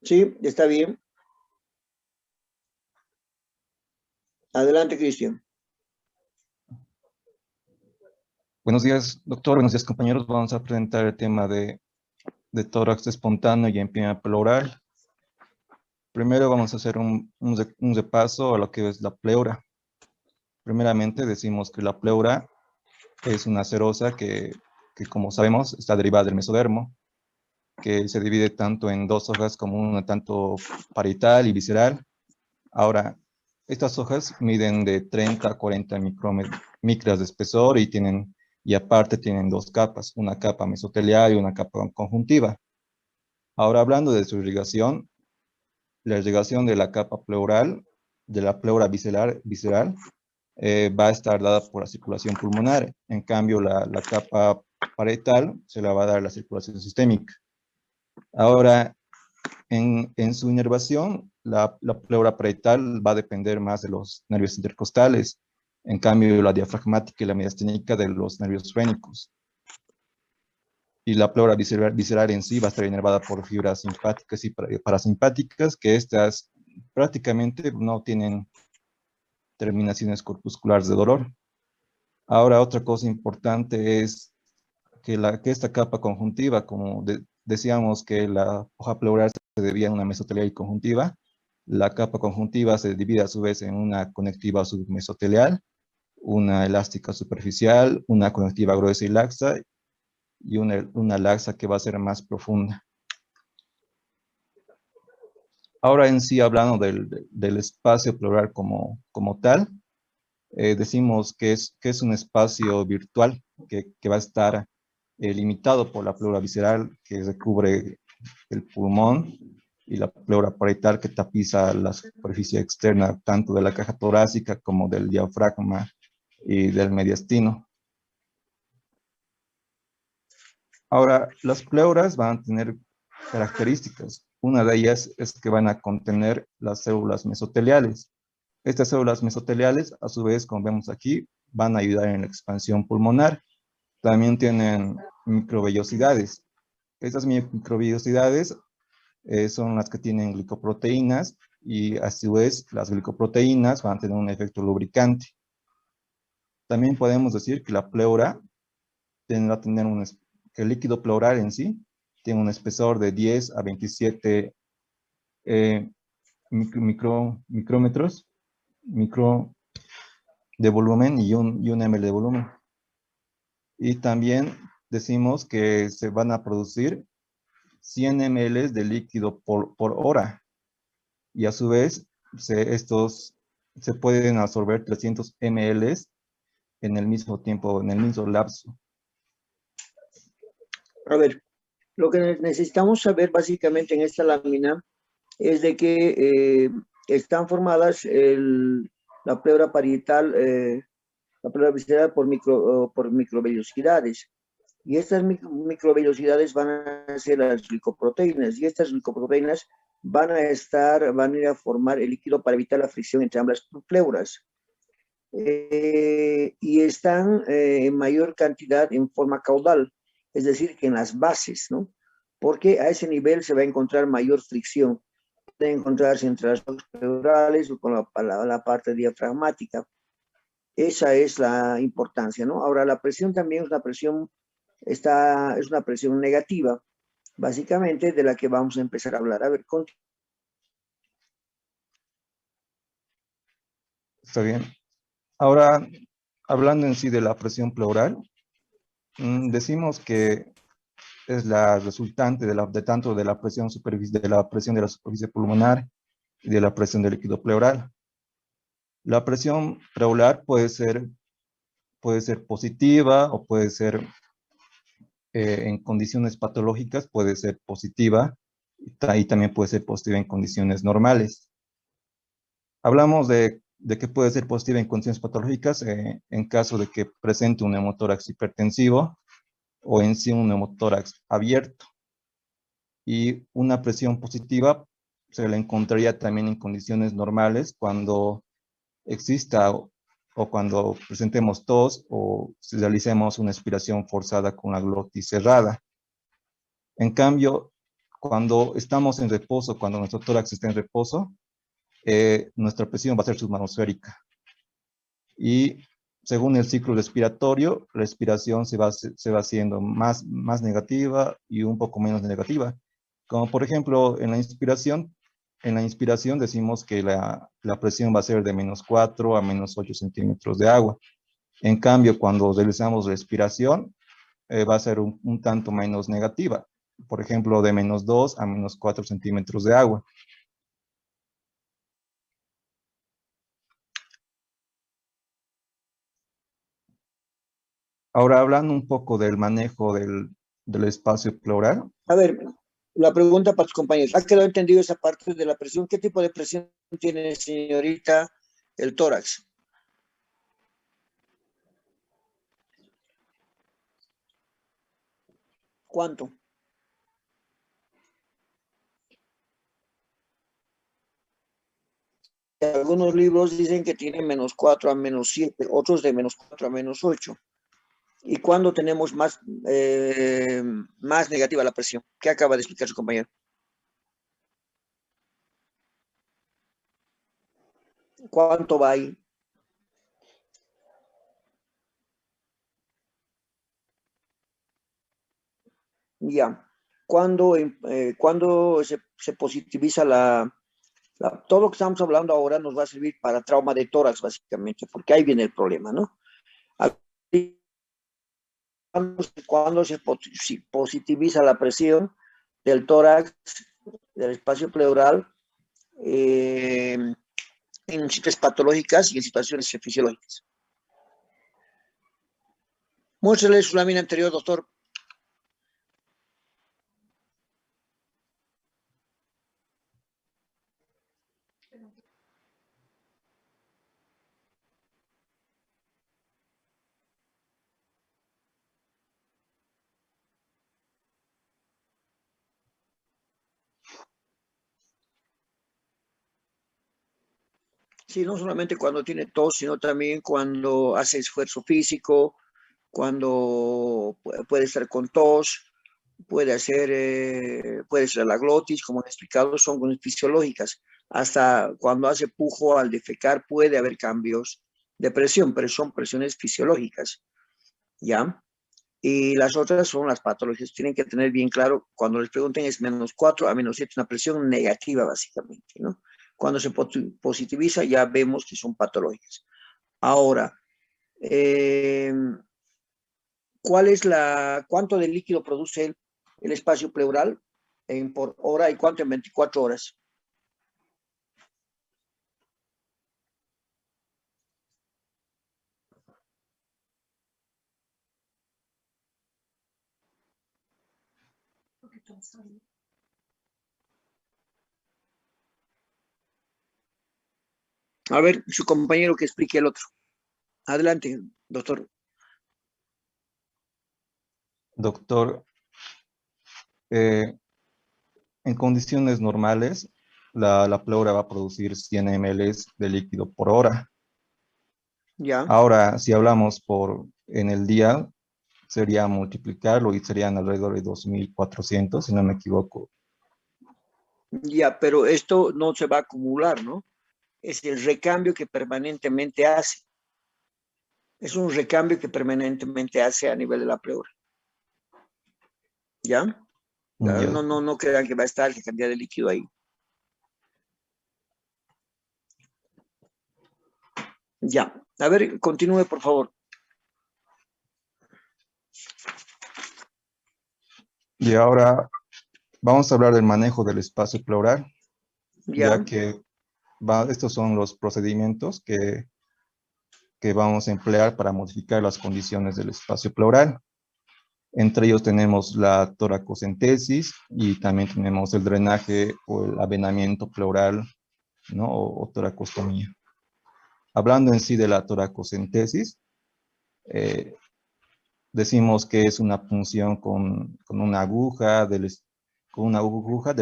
Sí, está bien. Adelante, Cristian. Buenos días, doctor. Buenos días, compañeros. Vamos a presentar el tema de tórax espontáneo y empiema pleural. Primero vamos a hacer un repaso a lo que es la pleura. Primeramente decimos que la pleura es una serosa que como sabemos está derivada del mesodermo, que se divide tanto en dos hojas como una tanto parietal y visceral. Ahora, estas hojas miden de 30 a 40 micras de espesor y aparte tienen dos capas, una capa mesotelial y una capa conjuntiva. Ahora, hablando de su irrigación, la irrigación de la capa pleural, de la pleura visceral, va a estar dada por la circulación pulmonar. En cambio, la capa parietal se la va a dar la circulación sistémica. Ahora, en su inervación, la pleura parietal va a depender más de los nervios intercostales, en cambio la diafragmática y la mediasténica de los nervios fénicos. Y la pleura visceral en sí va a estar inervada por fibras simpáticas y parasimpáticas, que estas prácticamente no tienen terminaciones corpusculares de dolor. Ahora, otra cosa importante es que esta capa conjuntiva, como decíamos que la hoja pleural se divide en una mesotelial y conjuntiva, la capa conjuntiva se divide a su vez en una conectiva submesotelial, una elástica superficial, una conectiva gruesa y laxa, y una laxa que va a ser más profunda. Ahora en sí, hablando del espacio pleural como tal, decimos que es un espacio virtual que va a estar limitado por la pleura visceral que recubre el pulmón y la pleura parietal que tapiza la superficie externa tanto de la caja torácica como del diafragma y del mediastino. Ahora, las pleuras van a tener características. Una de ellas es que van a contener las células mesoteliales. Estas células mesoteliales, a su vez, como vemos aquí, van a ayudar en la expansión pulmonar. También tienen microvellosidades. Estas microvellosidades son las que tienen glicoproteínas y a su vez las glicoproteínas van a tener un efecto lubricante. También podemos decir que la pleura tendrá a tener que el líquido pleural en sí tiene un espesor de 10 a 27 micrómetros de volumen y un ml de volumen. Y también decimos que se van a producir 100 ml de líquido por hora. Y a su vez, estos se pueden absorber 300 ml en el mismo tiempo, en el mismo lapso. A ver, lo que necesitamos saber básicamente en esta lámina es de que están formadas la pleura parietal, la pleura visceral por microvellosidades. Y estas microvellosidades van a ser las glicoproteínas, y estas glicoproteínas van a ir a formar el líquido para evitar la fricción entre ambas pleuras. Y están en mayor cantidad en forma caudal, es decir, que en las bases, ¿no? Porque a ese nivel se va a encontrar mayor fricción. Puede encontrarse entre las dos pleurales o con la parte diafragmática. Esa es la importancia, ¿no? Ahora, la presión también es una presión, es una presión negativa, básicamente de la que vamos a empezar a hablar. A ver, Está bien. Ahora, hablando en sí de la presión pleural, decimos que es la resultante tanto de la presión de la superficie pulmonar y de la presión del líquido pleural. La presión pleural puede ser positiva o puede ser en condiciones patológicas, puede ser positiva y también puede ser positiva en condiciones normales. Hablamos de que puede ser positiva en condiciones patológicas en caso de que presente un neumotórax hipertensivo o en sí un neumotórax abierto. Y una presión positiva se la encontraría también en condiciones normales cuando exista o cuando presentemos tos o si realicemos una expiración forzada con la glotis cerrada. En cambio, cuando estamos en reposo, cuando nuestro tórax está en reposo, nuestra presión va a ser subatmosférica. Y según el ciclo respiratorio, la respiración se va haciendo más negativa y un poco menos negativa. Como por ejemplo, en la inspiración decimos que la presión va a ser de -4 a -8 centímetros de agua. En cambio, cuando realizamos respiración, va a ser un tanto menos negativa. Por ejemplo, de -2 a -4 centímetros de agua. Ahora, hablando un poco del manejo del espacio pleural. A ver, la pregunta para tus compañeros. ¿Ha quedado entendido esa parte de la presión? ¿Qué tipo de presión tiene, señorita, el tórax? ¿Cuánto? Algunos libros dicen que tiene -4 a -7, otros de -4 a -8. ¿Y cuándo tenemos más negativa la presión? ¿Qué acaba de explicar su compañero? ¿Cuánto va ahí? Ya. ¿Cuándo se positiviza todo lo que estamos hablando ahora nos va a servir para trauma de tórax, básicamente, porque ahí viene el problema, ¿no? Cuando se positiviza la presión del tórax, del espacio pleural, en situaciones patológicas y en situaciones fisiológicas. Muéstrele su lámina anterior, doctor. Sí, no solamente cuando tiene tos, sino también cuando hace esfuerzo físico, cuando puede estar con tos, puede ser la glotis, como he explicado, son cosas fisiológicas. Hasta cuando hace pujo al defecar puede haber cambios de presión, pero son presiones fisiológicas, ¿ya? Y las otras son las patologías. Tienen que tener bien claro, cuando les pregunten es -4 a -7, una presión negativa básicamente, ¿no? Cuando se positiviza ya vemos que son patológicas. Ahora, ¿cuánto de líquido produce el espacio pleural por hora y cuánto en 24 horas? A ver, su compañero que explique el otro. Adelante, doctor. Doctor, en condiciones normales, la pleura va a producir 100 ml de líquido por hora. Ya. Ahora, si hablamos en el día, sería multiplicarlo y serían alrededor de 2.400, si no me equivoco. Ya, pero esto no se va a acumular, ¿no? Es el recambio que permanentemente hace. Es un recambio que permanentemente hace a nivel de la pleura. ¿Ya? Ya. No crean que va a estar la cantidad de líquido ahí. Ya. A ver, continúe, por favor. Y ahora vamos a hablar del manejo del espacio pleural, Ya. ya que estos son los procedimientos que vamos a emplear para modificar las condiciones del espacio pleural. Entre ellos tenemos la toracocentesis y también tenemos el drenaje o el avenamiento pleural, ¿no? O toracostomía. Hablando en sí de la toracocentesis, decimos que es una punción con una aguja del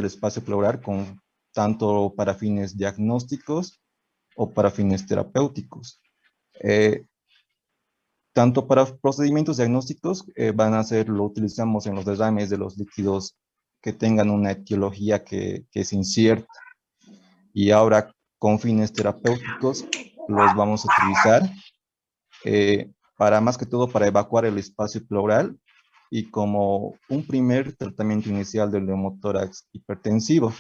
espacio pleural, tanto para fines diagnósticos o para fines terapéuticos. Tanto para procedimientos diagnósticos lo utilizamos en los derrames de los líquidos que tengan una etiología que es incierta. Y ahora, con fines terapéuticos, los vamos a utilizar para más que todo para evacuar el espacio pleural y como un primer tratamiento inicial del neumotórax hipertensivo.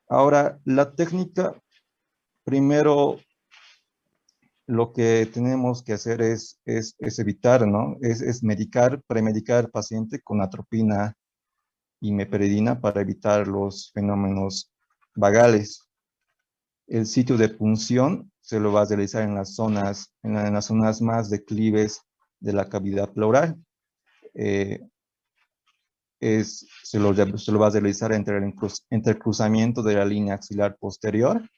Ahora, la técnica, primero lo que tenemos que hacer es evitar, ¿no? Es medicar, premedicar al paciente con atropina y meperidina para evitar los fenómenos vagales. El sitio de punción se lo va a realizar en las zonas, en las zonas más declives de la cavidad pleural. Se lo va a realizar entre el cruzamiento de la línea axilar posterior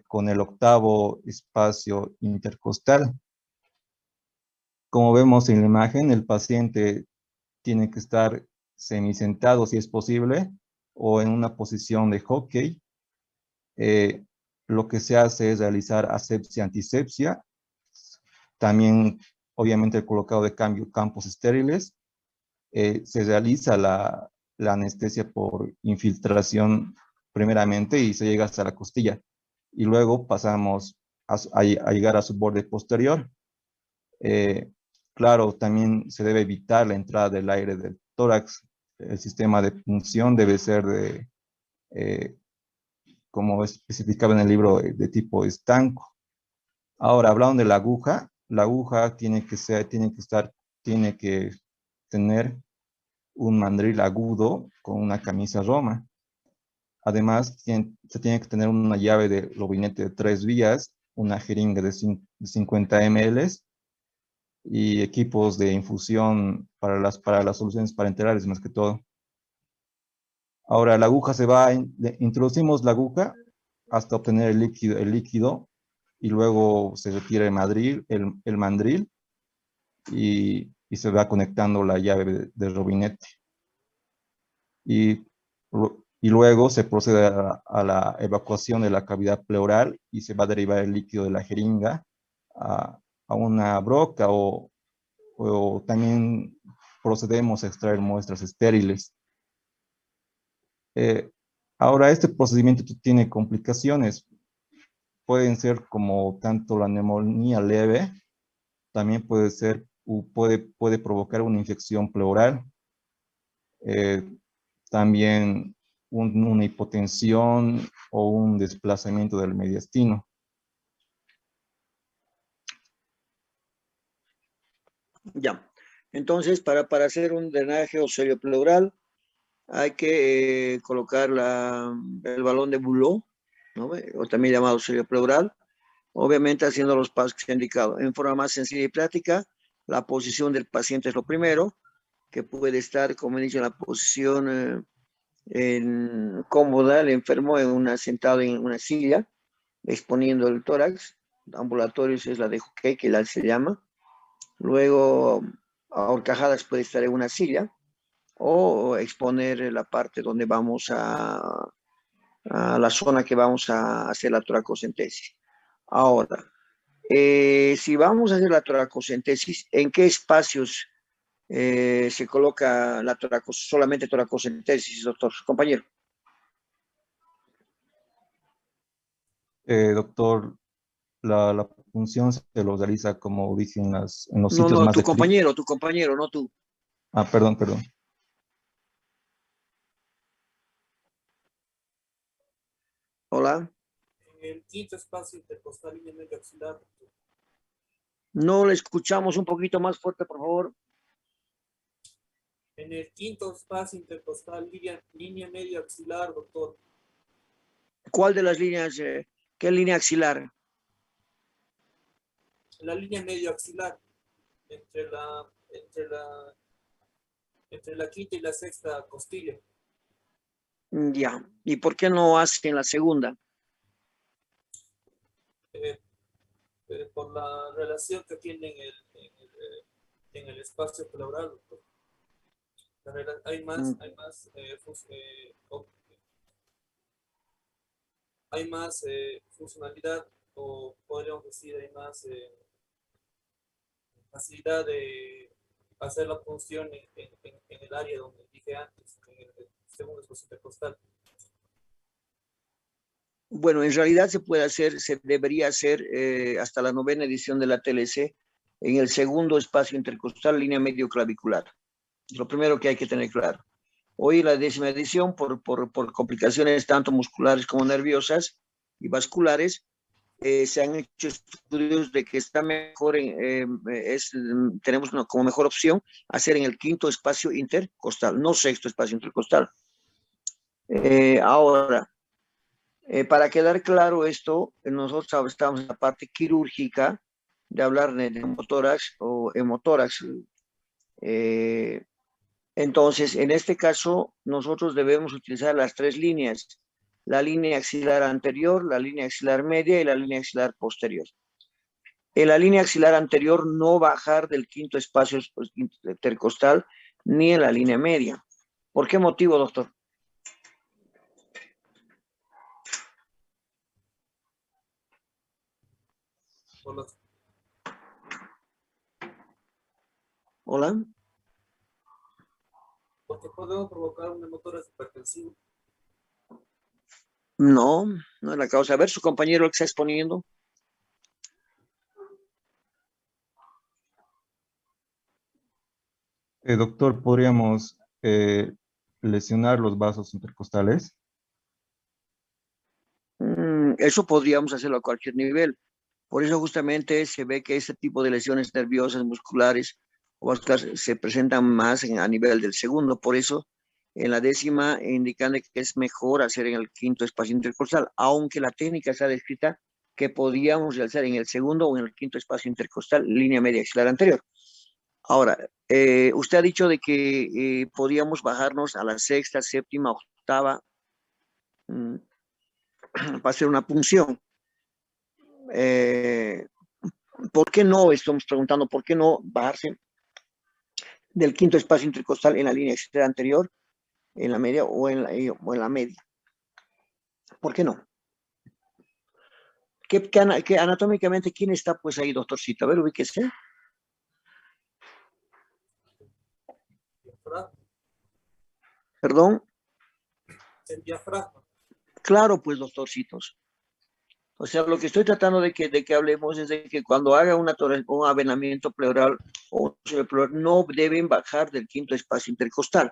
con el octavo espacio intercostal. Como vemos en la imagen, el paciente tiene que estar semisentado si es posible o en una posición de hockey. Lo que se hace es realizar asepsia-antisepsia. También, obviamente, el colocado de campos estériles. Se realiza la anestesia por infiltración primeramente y se llega hasta la costilla. Y luego pasamos a llegar a su borde posterior. Claro, también se debe evitar la entrada del aire del tórax. El sistema de punción debe ser como especificaba en el libro, de tipo estanco. Ahora, hablando de la aguja tiene que tener un mandril agudo con una camisa roma. Además, se tiene que tener una llave de robinete de 3 vías, una jeringa de 50 ml y equipos de infusión para las soluciones parenterales más que todo. Ahora la aguja introducimos la aguja hasta obtener el líquido y luego se retira el mandril y se va conectando la llave de robinete. Y, y luego se procede a la evacuación de la cavidad pleural y se va a derivar el líquido de la jeringa a una broca o también procedemos a extraer muestras estériles. Ahora, este procedimiento tiene complicaciones. Pueden ser como tanto la neumonía leve, también puede provocar una infección pleural, también una hipotensión o un desplazamiento del mediastino. Ya. Entonces, para hacer un drenaje pleural, hay que colocar el balón de Boulot, ¿no? O también llamado pleural, obviamente haciendo los pasos que se han indicado. En forma más sencilla y práctica, la posición del paciente es lo primero, que puede estar, como he dicho, en la posición cómoda, el enfermo sentado en una silla, exponiendo el tórax. Ambulatorios es la de hockey, que se llama. Luego, a horcajadas puede estar en una silla o exponer la parte donde vamos a la zona que vamos a hacer la toracocentesis. Ahora, si vamos a hacer la toracocentesis, ¿en qué espacios se coloca solamente toracocentesis, doctor, compañero? Doctor, la punción se lo realiza, como dije, en los No, sitios no, más declives. tu compañero, no tú. Ah, perdón, perdón. Hola. En el quinto espacio intercostal línea medio axilar. No le escuchamos un poquito más fuerte, por favor. En el quinto espacio intercostal línea medio axilar, doctor. ¿Cuál de las líneas? ¿Qué línea axilar? La línea medio axilar, entre la quinta y la sexta costilla. Ya. ¿Y por qué no hace en la segunda? Por la relación que tiene en el espacio pleural, doctor. Hay más, hay más funcionalidad, o podríamos decir, hay más facilidad hacer la punción en el área donde dije antes, en el segundo espacio intercostal. Bueno, en realidad se puede hacer, se debería hacer hasta la 9ª edición de la TLC en el segundo espacio intercostal, línea medio clavicular. Lo primero que hay que tener claro. Hoy la 10ª edición, por complicaciones tanto musculares como nerviosas y vasculares, se han hecho estudios de que está mejor, tenemos como mejor opción hacer en el 5º espacio intercostal, no 6º espacio intercostal. Ahora, para quedar claro esto, nosotros estamos en la parte quirúrgica de hablar de neumotórax o hemotórax. Entonces, en este caso, nosotros debemos utilizar las 3 líneas: la línea axilar anterior, la línea axilar media y la línea axilar posterior. En la línea axilar anterior no bajar del 5º espacio intercostal ni en la línea media. ¿Por qué motivo, doctor? Hola. Porque podemos provocar un hemotórax hipertensivo. No, no es la causa. A ver, su compañero que está exponiendo. Doctor, ¿podríamos lesionar los vasos intercostales? Eso podríamos hacerlo a cualquier nivel. Por eso justamente se ve que este tipo de lesiones nerviosas, musculares o vasculares se presentan más a nivel del segundo. Por eso en la 10ª indican que es mejor hacer en el 5º espacio intercostal, aunque la técnica está descrita que podíamos realizar en el segundo o en el 5º espacio intercostal, línea media axilar anterior. Ahora, usted ha dicho de que podíamos bajarnos a la 6ª, 7ª, 8ª para hacer una punción. ¿Por qué no? Estamos preguntando, ¿por qué no bajarse del 5º espacio intercostal en la línea axilar anterior, en la media o en la media? ¿Por qué no? ¿Qué anatómicamente quién está pues ahí, doctorcito? A ver, ubíquese. ¿Perdón? El diafragma. Claro, pues, doctorcitos. O sea, lo que estoy tratando de que hablemos es de que cuando haga un avenamiento pleural o pleural, no deben bajar del 5º espacio intercostal.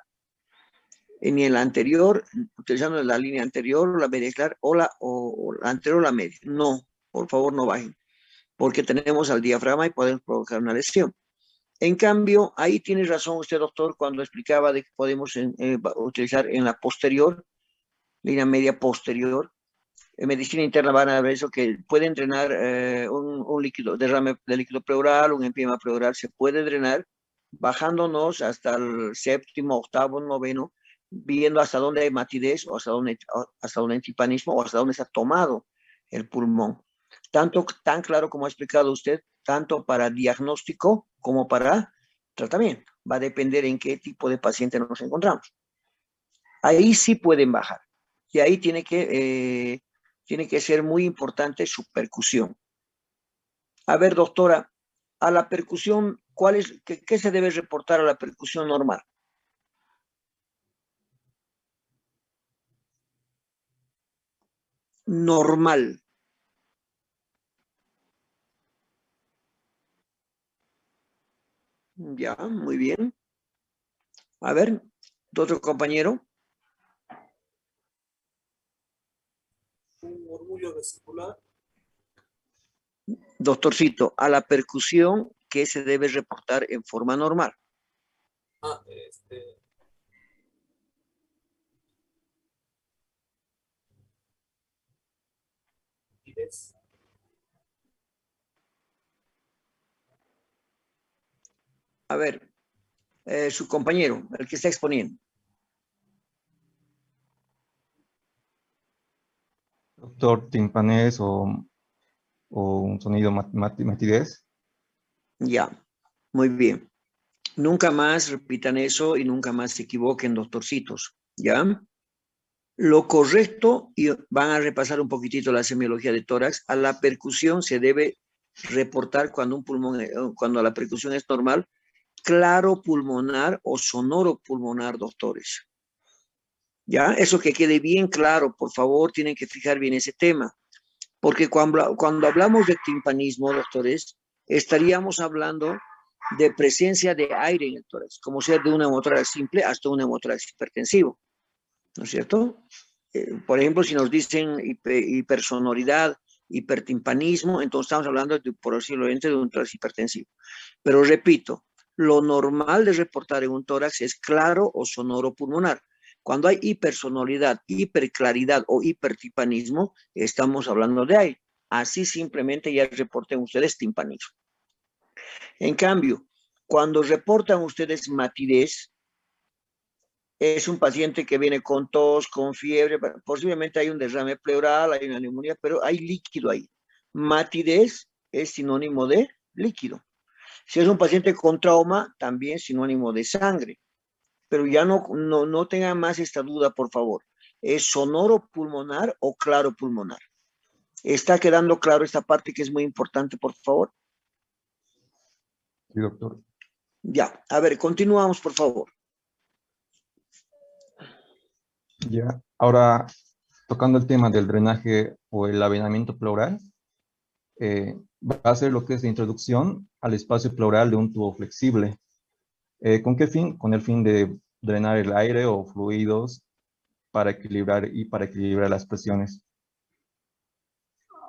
Ni en la anterior, utilizando la línea anterior, la media axilar, o la anterior o la media. No, por favor, no bajen, porque tenemos al diafragma y podemos provocar una lesión. En cambio, ahí tiene razón usted, doctor, cuando explicaba de que podemos utilizar en la posterior, línea media posterior. En medicina interna van a ver eso, que pueden drenar un líquido, derrame de líquido pleural, un edema pleural, se puede drenar bajándonos hasta el 7º, 8º, 9º, viendo hasta dónde hay matidez o hasta dónde hay timpanismo o hasta dónde está tomado el pulmón. Tan claro como ha explicado usted, tanto para diagnóstico como para tratamiento. Va a depender en qué tipo de paciente nos encontramos. Ahí sí pueden bajar. Y ahí tiene que ser muy importante su percusión. A ver, doctora, a la percusión, ¿qué se debe reportar a la percusión normal? Normal. Ya, muy bien. A ver, otro compañero. Un murmullo vesicular. Doctorcito, a la percusión, ¿qué se debe reportar en forma normal? A ver, su compañero, el que está exponiendo. Doctor, timpanés o un sonido matidez. Ya, muy bien. Nunca más repitan eso y nunca más se equivoquen, doctorcitos, ¿ya? Lo correcto, y van a repasar un poquitito la semiología de tórax, a la percusión se debe reportar cuando un pulmón, cuando la percusión es normal, claro pulmonar o sonoro pulmonar, doctores. ¿Ya? Eso que quede bien claro, por favor, tienen que fijar bien ese tema. Porque cuando hablamos de timpanismo, doctores, estaríamos hablando de presencia de aire en el tórax, como sea de un neumotórax simple hasta un neumotórax hipertensivo, ¿no es cierto? Por ejemplo, si nos dicen hipersonoridad, hipertimpanismo, entonces estamos hablando de, posiblemente de un tórax hipertensivo. Pero repito, lo normal de reportar en un tórax es claro o sonoro pulmonar. Cuando hay hipersonoridad, hiperclaridad o hipertimpanismo, estamos hablando de aire. Así simplemente ya reporten ustedes timpanismo. En cambio, cuando reportan ustedes matidez, es un paciente que viene con tos, con fiebre, posiblemente hay un derrame pleural, hay una neumonía, pero hay líquido ahí. Matidez es sinónimo de líquido. Si es un paciente con trauma, también sinónimo de sangre. Pero ya no tengan más esta duda, por favor. ¿Es sonoro pulmonar o claro pulmonar? ¿Está quedando claro esta parte que es muy importante, por favor? Sí, doctor. Ya, a ver, continuamos, por favor. Ya. Ahora, tocando el tema del drenaje o el avenamiento pleural, va a ser lo que es la introducción al espacio pleural de un tubo flexible. ¿Con qué fin? Con el fin de drenar el aire o fluidos para equilibrar las presiones.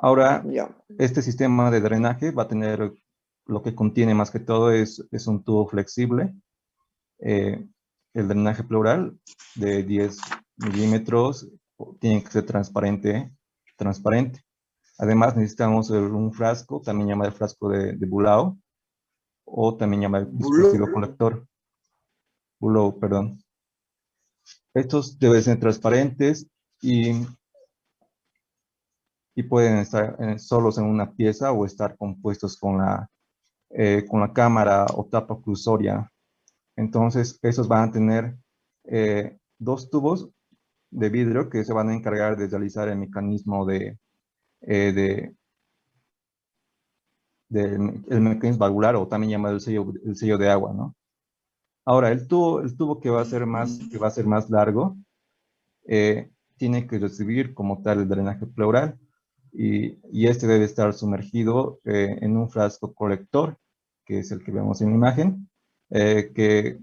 Ahora, Ya, este sistema de drenaje va a tener, lo que contiene más que todo es un tubo flexible, el drenaje pleural de 10 milímetros, tiene que ser transparente. Además necesitamos un frasco, también llamado el frasco de Bulao, o también llamado dispositivo colector. Bulao, perdón. Estos deben ser transparentes y pueden estar solos en una pieza o estar compuestos con la cámara o tapa oclusoria. Entonces, esos van a tener dos tubos de vidrio que se van a encargar de realizar el mecanismo el mecanismo valvular, o también llamado el sello de agua, ¿no? Ahora, el tubo que va a ser más largo, tiene que recibir como tal el drenaje pleural, y este debe estar sumergido en un frasco colector, que es el que vemos en la imagen, que,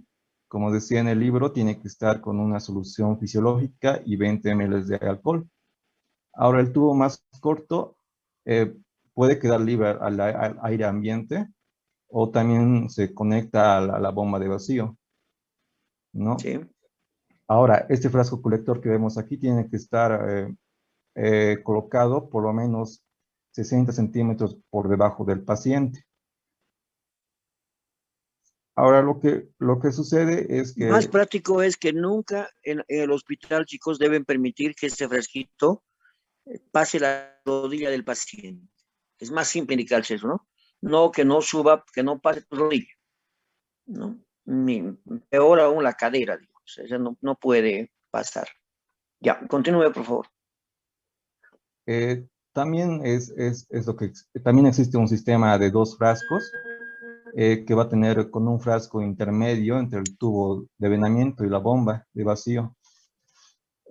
como decía en el libro, tiene que estar con una solución fisiológica y 20 ml de alcohol. Ahora, el tubo más corto puede quedar libre al aire ambiente, o también se conecta a la bomba de vacío, ¿no? sí. Ahora, este frasco colector que vemos aquí tiene que estar colocado por lo menos 60 centímetros por debajo del paciente. Ahora, lo que sucede es Más que, práctico es que nunca en el hospital, chicos, deben permitir que este frasquito pase la rodilla del paciente. Es más simple indicarse eso, ¿no? No que no suba, que no pase tu rodilla, ¿no? Ni peor aún la cadera, digamos. Ella no puede pasar. Ya, continúe, por favor. también también existe un sistema de dos frascos, que va a tener con un frasco intermedio entre el tubo de venamiento y la bomba de vacío.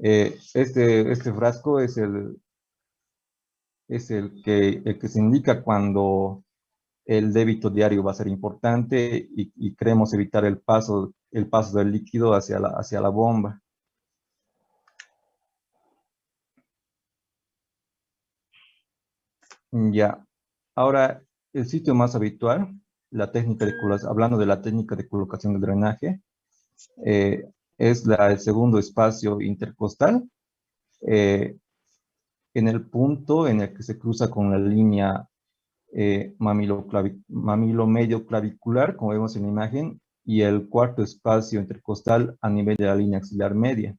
Este frasco es el que se indica cuando el débito diario va a ser importante y queremos evitar el paso del líquido hacia la bomba. Ya. Ahora, el sitio más habitual, hablando de la técnica de colocación de drenaje, eh, es el segundo espacio intercostal, eh, en el punto en el que se cruza con la línea mamilo medio clavicular, como vemos en la imagen, y el cuarto espacio intercostal a nivel de la línea axilar media.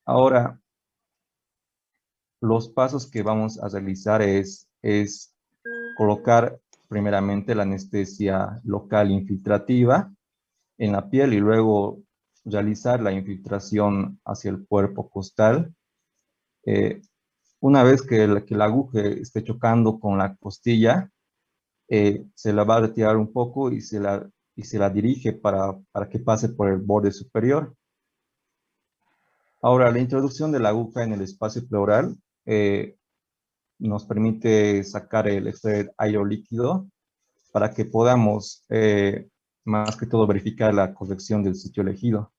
Ahora, los pasos que vamos a realizar es colocar primeramente la anestesia local infiltrativa en la piel, y luego realizar la infiltración hacia el cuerpo costal. Una vez que la aguja esté chocando con la costilla, se la va a retirar un poco y se la dirige para que pase por el borde superior. Ahora, la introducción de la aguja en el espacio pleural nos permite sacar el extraer aire líquido para que podamos, más que todo, verificar la corrección del sitio elegido.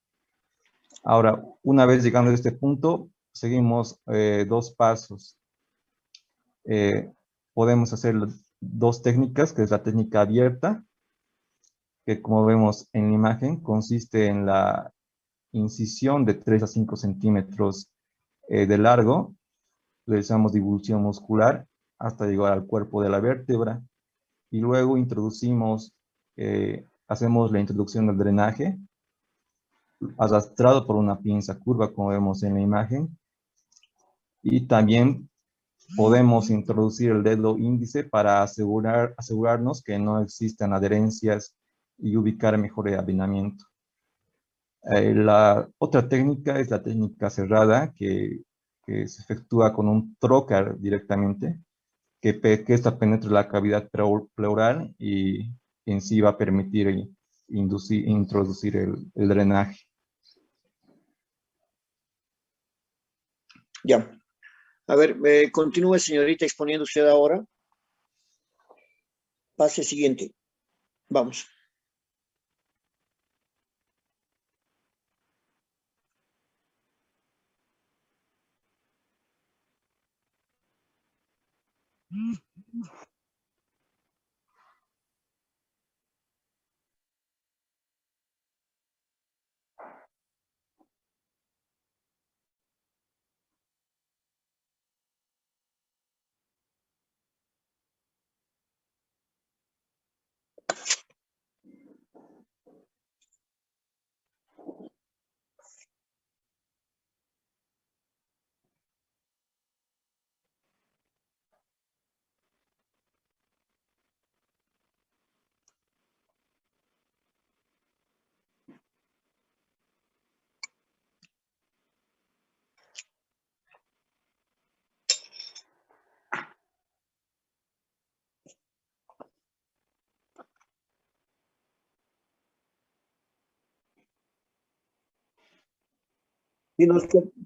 Ahora, una vez llegando a este punto, seguimos dos pasos. Podemos hacer dos técnicas, que es la técnica abierta, que como vemos en la imagen, consiste en la incisión de 3 a 5 centímetros de largo. Realizamos divulsión muscular hasta llegar al cuerpo de la vértebra y luego hacemos la introducción del drenaje arrastrado por una pinza curva, como vemos en la imagen, y también podemos introducir el dedo índice para asegurarnos que no existan adherencias y ubicar mejor el abinamiento. La otra técnica es la técnica cerrada, que se efectúa con un trocar directamente, que esta penetre la cavidad pleural y en sí va a permitir introducir el drenaje. Ya. A ver, continúe, señorita, exponiendo usted ahora. Pase siguiente. Vamos.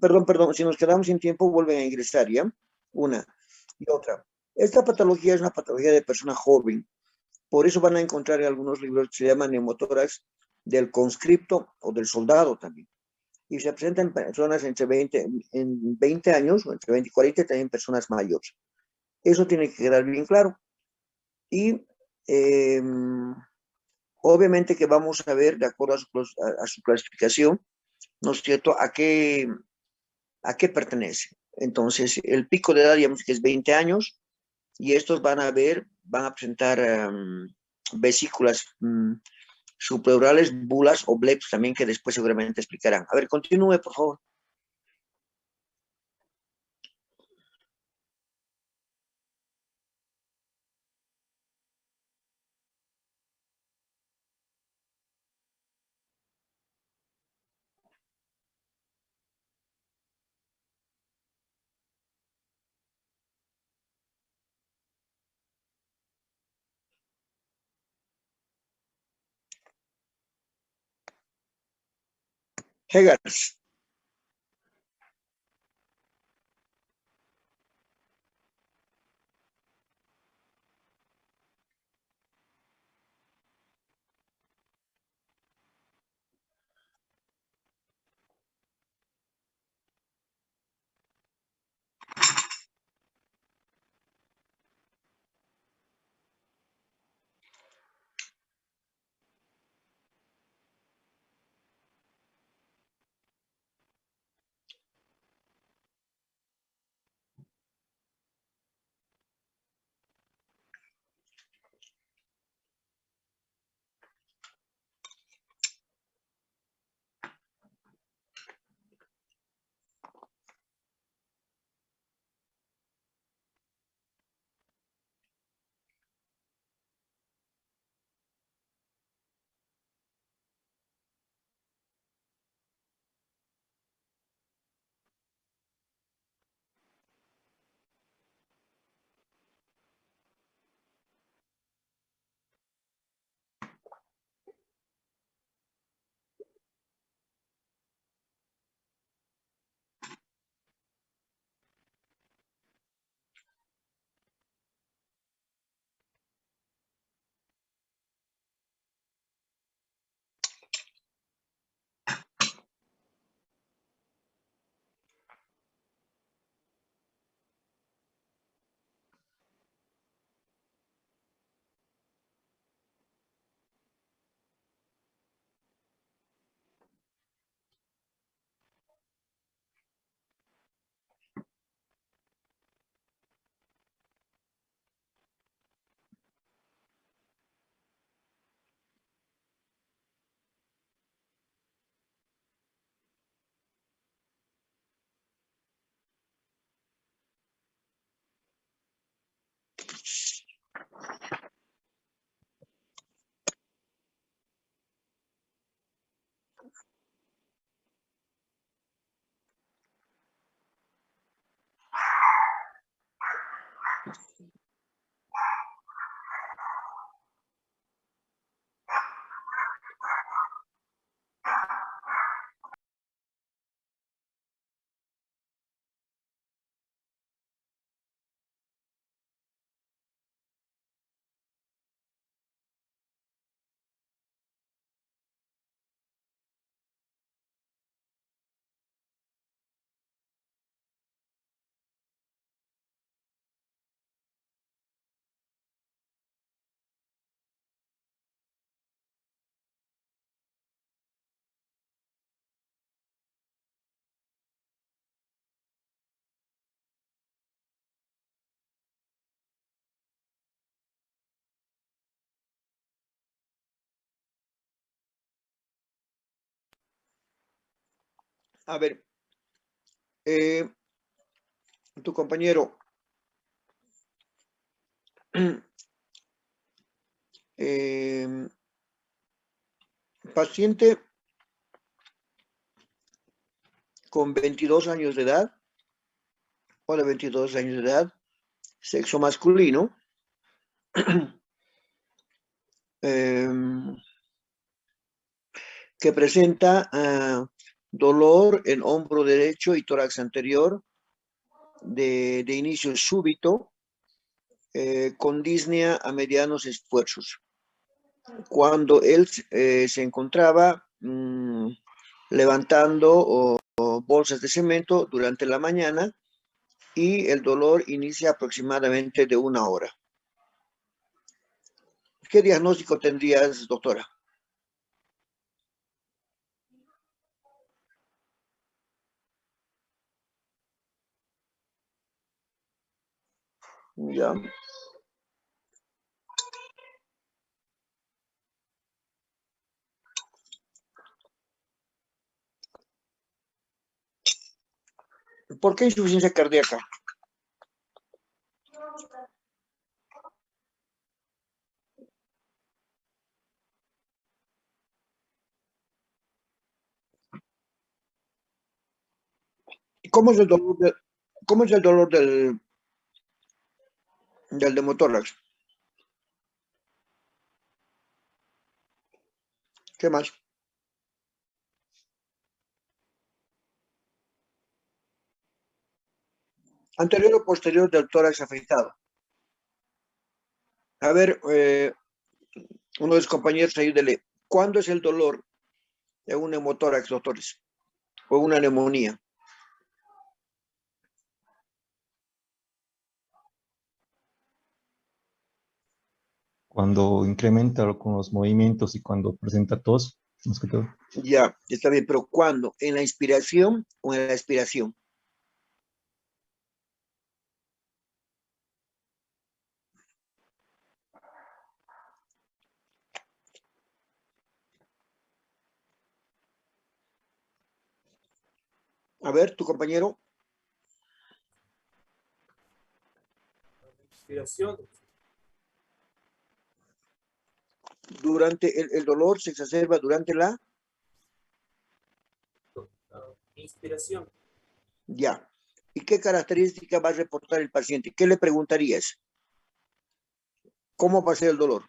Perdón, si nos quedamos sin tiempo, vuelven a ingresar, ¿ya? Una y otra. Esta patología es una patología de persona joven. Por eso van a encontrar en algunos libros que se llaman neumotórax del conscripto o del soldado también. Y se presentan en personas en 20 años, o entre 20 y 40, también personas mayores. Eso tiene que quedar bien claro. Y eh, obviamente que vamos a ver, de acuerdo a su clasificación, ¿no es cierto?, a qué pertenece. Entonces, el pico de edad, digamos que es 20 años, y estos van a presentar vesículas subpleurales, bulas o bleps también, que después seguramente explicarán. A ver, continúe, por favor. Hegars. A ver, tu compañero, paciente con 22 años de edad, o de 22 años de edad, sexo masculino, que presenta dolor en hombro derecho y tórax anterior de inicio súbito, con disnea a medianos esfuerzos. Cuando él se encontraba levantando bolsas de cemento durante la mañana y el dolor inicia aproximadamente de 1 hora. ¿Qué diagnóstico tendrías, doctora? Ya. ¿Por qué insuficiencia cardíaca? ¿Cómo es el dolor, cómo es el dolor del neumotórax? ¿Qué más? Anterior o posterior del tórax afectado. A ver, uno de los compañeros, ayúdele. ¿Cuándo es el dolor de un neumotórax, doctores? O una neumonía. Cuando incrementa con los movimientos y cuando presenta tos, más que todo. Ya, está bien, pero ¿cuándo? ¿En la inspiración o en la expiración? A ver, tu compañero. Inspiración, Durante el dolor se exacerba durante la. inspiración, Ya. ¿Y qué característica va a reportar el paciente? ¿Qué le preguntarías? ¿Cómo va a ser el dolor?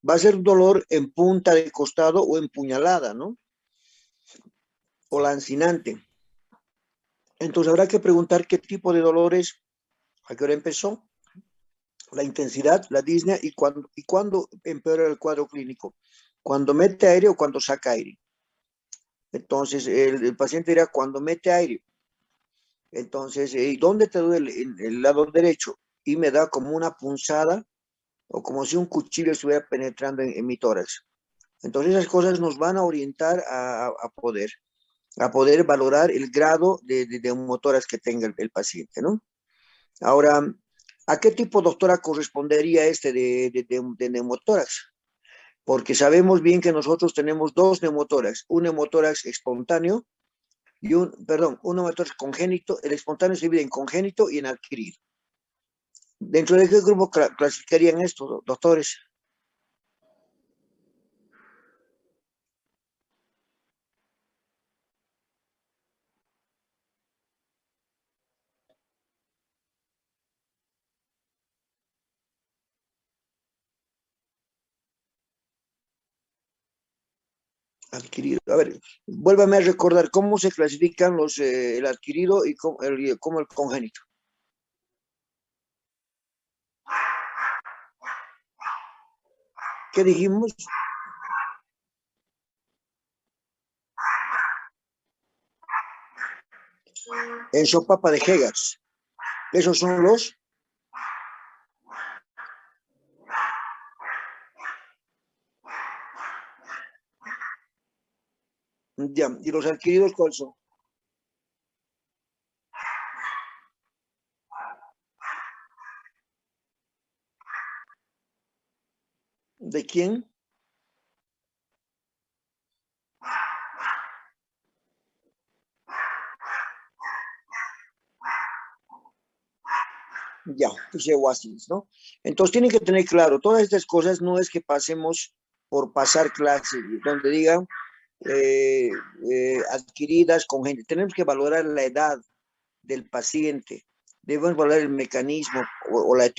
Va a ser un dolor en punta de costado o en puñalada, ¿no? O lancinante. Entonces habrá que preguntar qué tipo de dolores, a qué hora empezó, la intensidad, la disnea y cuándo empeora el cuadro clínico. Cuando mete aire o cuando saca aire. Entonces el paciente dirá cuando mete aire. Entonces, ¿dónde te duele? En el lado derecho. Y me da como una punzada o como si un cuchillo estuviera penetrando en mi tórax. Entonces esas cosas nos van a orientar a poder valorar el grado de neumotórax que tenga el paciente, ¿no? Ahora, ¿a qué tipo, doctora, correspondería este de neumotórax? Porque sabemos bien que nosotros tenemos dos neumotórax, un neumotórax espontáneo y un neumotórax congénito. El espontáneo se divide en congénito y en adquirido. ¿Dentro de qué grupo clasificarían estos, doctores? Adquirido. A ver, vuélvame a recordar cómo se clasifican el adquirido y cómo el congénito. ¿Qué dijimos? En sopapa de Hegar's. Esos son los... Ya, ¿y los adquiridos cuáles son? ¿De quién? Ya, dice Watkins, ¿no? Entonces tienen que tener claro, todas estas cosas no es que pasemos por pasar clases, donde digan adquiridas con gente. Tenemos que valorar la edad del paciente, debemos valorar el mecanismo o la